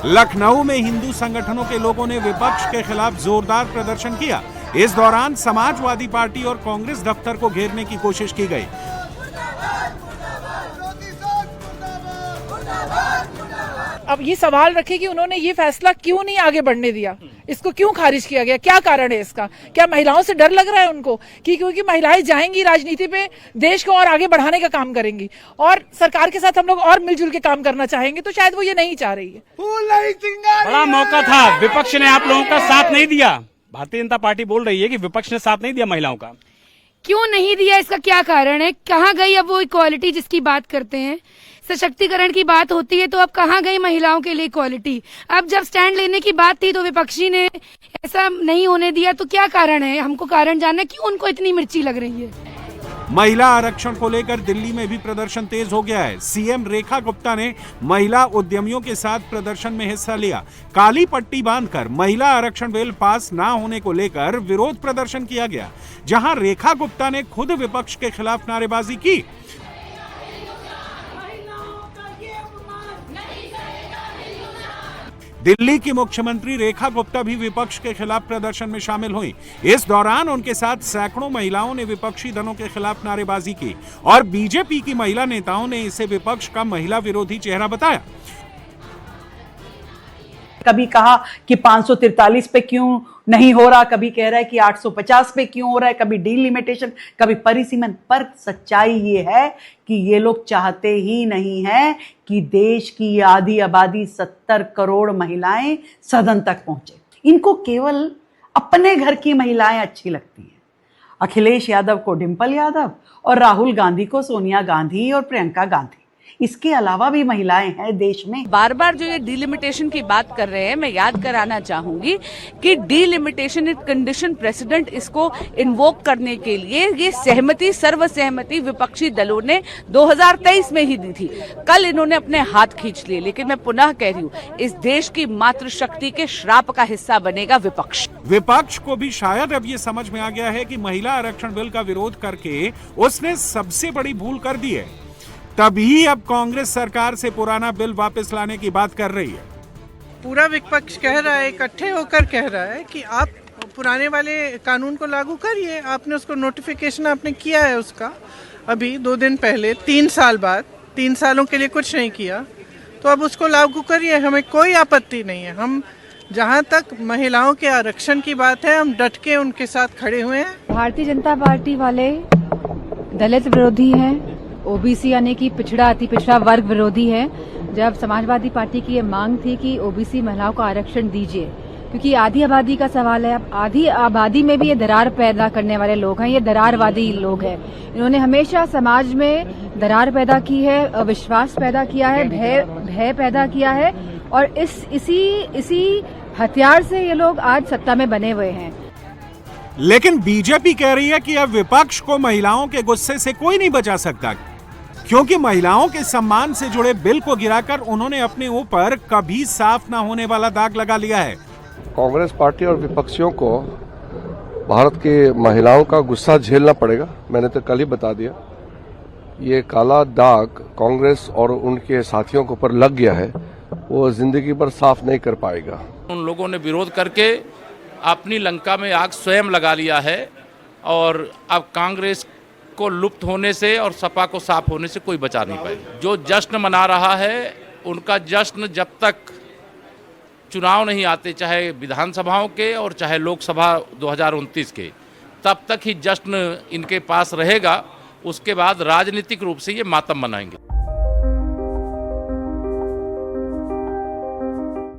लखनऊ में हिंदू संगठनों के लोगों ने विपक्ष के खिलाफ जोरदार प्रदर्शन किया। इस दौरान समाजवादी पार्टी और कांग्रेस दफ्तर को घेरने की कोशिश की गई। अब ये सवाल रखे कि उन्होंने ये फैसला क्यों नहीं आगे बढ़ने दिया, इसको क्यों खारिज किया गया, क्या कारण है इसका? क्या महिलाओं से डर लग रहा है उनको कि क्योंकि महिलाएं जाएंगी राजनीति पे, देश को और आगे बढ़ाने का काम करेंगी और सरकार के साथ हम लोग और मिलजुल के काम करना चाहेंगे, तो शायद वो ये नहीं चाह रही है। बड़ा मौका था, विपक्ष ने आप लोगों का साथ नहीं दिया। भारतीय जनता पार्टी बोल रही है कि विपक्ष ने साथ नहीं दिया महिलाओं का। क्यों नहीं दिया, इसका क्या कारण है? कहाँ गई अब वो इक्वालिटी जिसकी बात करते हैं? सशक्तिकरण की बात होती है तो अब कहाँ गई महिलाओं के लिए इक्वालिटी? अब जब स्टैंड लेने की बात थी तो विपक्षी ने ऐसा नहीं होने दिया, तो क्या कारण है? हमको कारण जानना है, क्यों उनको इतनी मिर्ची लग रही है? महिला आरक्षण को लेकर दिल्ली में भी प्रदर्शन तेज हो गया है। सीएम रेखा गुप्ता ने महिला उद्यमियों के साथ प्रदर्शन में हिस्सा लिया। काली पट्टी बांधकर महिला आरक्षण बिल पास ना होने को लेकर विरोध प्रदर्शन किया गया, जहां रेखा गुप्ता ने खुद विपक्ष के खिलाफ नारेबाजी की। दिल्ली की मुख्यमंत्री रेखा गुप्ता भी विपक्ष के खिलाफ प्रदर्शन में शामिल हुई। इस दौरान उनके साथ सैकड़ों महिलाओं ने विपक्षी दलों के खिलाफ नारेबाजी की और बीजेपी की महिला नेताओं ने इसे विपक्ष का महिला विरोधी चेहरा बताया। कभी कहा कि 543 पे क्यों नहीं हो रहा, कभी कह रहा है कि 850 पे क्यों हो रहा है, कभी डीलिमिटेशन, कभी परिसीमन। पर सच्चाई ये है कि ये लोग चाहते ही नहीं है कि देश की आधी आबादी 70 करोड़ महिलाएं सदन तक पहुंचे। इनको केवल अपने घर की महिलाएं अच्छी लगती हैं। अखिलेश यादव को डिंपल यादव और राहुल गांधी को सोनिया गांधी और प्रियंका गांधी। इसके अलावा भी महिलाएं हैं देश में। बार बार जो ये डीलिमिटेशन की बात कर रहे हैं, मैं याद कराना चाहूंगी कि डीलिमिटेशन इज कंडीशन प्रेसिडेंट, इसको इन्वोक करने के लिए ये सहमति, सर्वसहमति विपक्षी दलों ने 2023 में ही दी थी। कल इन्होंने अपने हाथ खींच लिए, लेकिन मैं पुनः कह रही हूँ, इस देश की मातृशक्ति के श्राप का हिस्सा बनेगा विपक्ष। विपक्ष को भी शायद अब ये समझ में आ गया है कि महिला आरक्षण बिल का विरोध करके उसने सबसे बड़ी भूल कर दी है, तभी अब कांग्रेस सरकार से पुराना बिल वापस लाने की बात कर रही है। पूरा विपक्ष कह रहा है, इकट्ठे होकर कह रहा है कि आप पुराने वाले कानून को लागू करिए। आपने उसको नोटिफिकेशन आपने किया है उसका अभी 2 दिन पहले, 3 साल बाद, 3 सालों के लिए कुछ नहीं किया, तो अब उसको लागू करिए। हमें कोई आपत्ति नहीं है। हम जहाँ तक महिलाओं के आरक्षण की बात है, हम डट के उनके साथ खड़े हुए हैं। भारतीय जनता पार्टी वाले दलित विरोधी हैं, ओबीसी यानी कि पिछड़ा, अति पिछड़ा वर्ग विरोधी है। जब समाजवादी पार्टी की ये मांग थी कि ओबीसी महिलाओं को आरक्षण दीजिए, क्योंकि आधी आबादी का सवाल है। अब आधी आबादी में भी ये दरार पैदा करने वाले लोग हैं, ये दरारवादी लोग हैं। इन्होंने हमेशा समाज में दरार पैदा की है, अविश्वास पैदा किया है, भय पैदा किया है, और इसी हथियार से ये लोग आज सत्ता में बने हुए हैं। लेकिन बीजेपी कह रही है कि अब विपक्ष को महिलाओं के गुस्से से कोई नहीं बचा सकता, क्योंकि महिलाओं के सम्मान से जुड़े बिल को गिराकर उन्होंने अपने ऊपर कभी साफ ना होने वाला दाग लगा लिया है। कांग्रेस पार्टी और विपक्षियों को भारत की महिलाओं का गुस्सा झेलना पड़ेगा। मैंने तो कल ही बता दिया, ये काला दाग कांग्रेस और उनके साथियों के ऊपर लग गया है, वो जिंदगी भर साफ नहीं कर पाएगा। उन लोगों ने विरोध करके अपनी लंका में आग स्वयं लगा लिया है, और अब कांग्रेस को लुप्त होने से और सपा को साफ होने से कोई बचा नहीं पाएगा। जो जश्न मना रहा है, उनका जश्न जब तक चुनाव नहीं आते, चाहे विधानसभाओं के और चाहे लोकसभा 2029 के, तब तक ही जश्न इनके पास रहेगा। उसके बाद राजनीतिक रूप से ये मातम मनाएंगे।